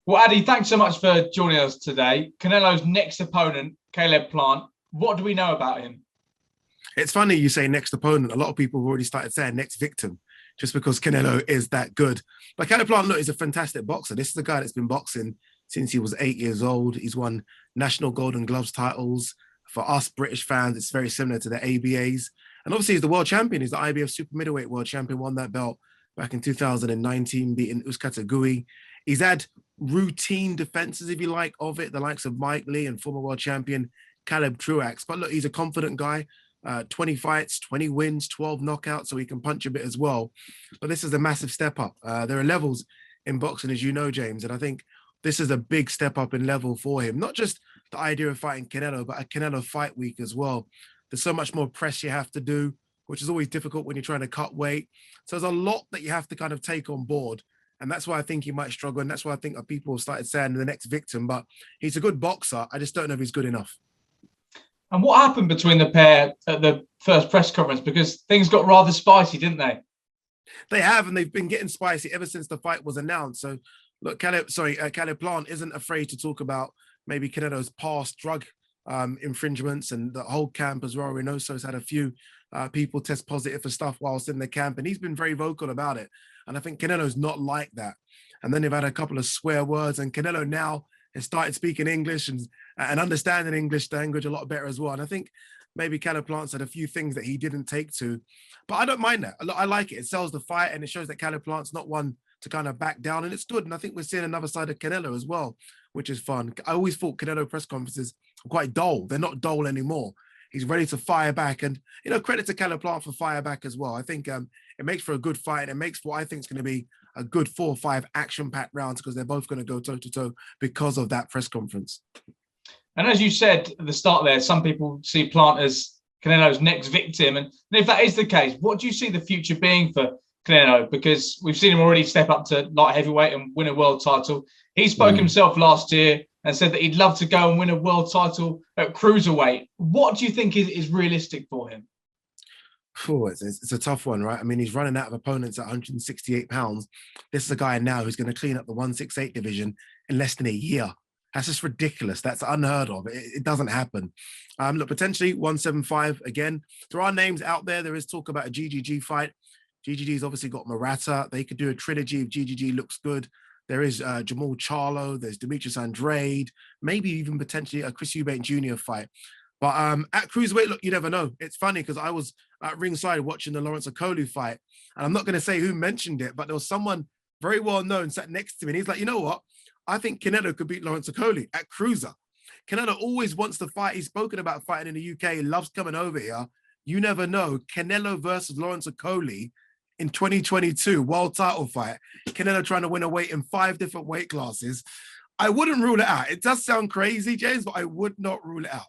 Well, Ade, thanks so much for joining us today. Canelo's next opponent, Caleb Plant. What do we know about him? It's funny you say next opponent. A lot of people have already started saying next victim just because Canelo is that good. But Caleb Plant, look, he's a fantastic boxer. This is a guy that's been boxing since he was 8 years old. He's won national Golden Gloves titles. For us British fans, it's very similar to the ABAs. And obviously he's the world champion. He's the IBF super middleweight world champion, won that belt back in 2019, beating Uzquata Gui. He's had routine defenses, if you like, of it, the likes of Mike Lee and former world champion Caleb Truax. But look, he's a confident guy. 20 fights, 20 wins, 12 knockouts, so he can punch a bit as well. But this is a massive step up. There are levels in boxing, as you know, James, and I think this is a big step up in level for him. Not just the idea of fighting Canelo, but a Canelo fight week as well. There's so much more press you have to do, which is always difficult when you're trying to cut weight. So there's a lot that you have to kind of take on board. And that's why I think he might struggle. And that's why I think people have started saying the next victim. But he's a good boxer. I just don't know if he's good enough. And what happened between the pair at the first press conference? Because things got rather spicy, didn't they? They have, and they've been getting spicy ever since the fight was announced. So, look, Caleb Plant isn't afraid to talk about maybe Canelo's past drug infringements, and the whole camp as well. Reynoso's had a few people test positive for stuff whilst in the camp, and he's been very vocal about it. And I think Canelo's not like that. And then they've had a couple of swear words, and Canelo now has started speaking English and understanding English language a lot better as well. And I think maybe Caleb Plant said a few things that he didn't take to, but I don't mind that. I like it. It sells the fight, and it shows that Caleb Plant's not one to kind of back down, and it's good. And I think we're seeing another side of Canelo as well, which is fun. I always thought Canelo press conferences were quite dull. They're not dull anymore. He's ready to fire back, and credit to Caleb Plant for fire back as well. I think it makes for a good fight, and it makes what I think is going to be a good 4 or 5 action-packed rounds, because they're both going to go toe-to-toe because of that press conference. And as you said at the start there, some people see Plant as Canelo's next victim. And if that is the case, what do you see the future being for Canelo? Because we've seen him already step up to light heavyweight and win a world title. He spoke himself last year and said that he'd love to go and win a world title at Cruiserweight. What do you think is realistic for him? Oh, it's a tough one, right? I mean, he's running out of opponents at 168 pounds. This is a guy now who's going to clean up the 168 division in less than a year. That's just ridiculous. That's unheard of. It doesn't happen. Look, potentially 175 again. There are names out there. There is talk about a GGG fight. GGG's obviously got Murata. They could do a trilogy if GGG looks good. There is Jamal Charlo. There's Demetrius Andrade. Maybe even potentially a Chris Eubank Jr. fight. But at Cruiserweight, look, you never know. It's funny because I was at ringside watching the Laurence Okolie fight, and I'm not going to say who mentioned it, but there was someone very well known sat next to me, and he's like, you know what? I think Canelo could beat Laurence Okolie at Cruiser. Canelo always wants to fight. He's spoken about fighting in the UK. He loves coming over here. You never know. Canelo versus Laurence Okolie in 2022, world title fight. Canelo trying to win a weight in 5 different weight classes. I wouldn't rule it out. It does sound crazy, James, but I would not rule it out.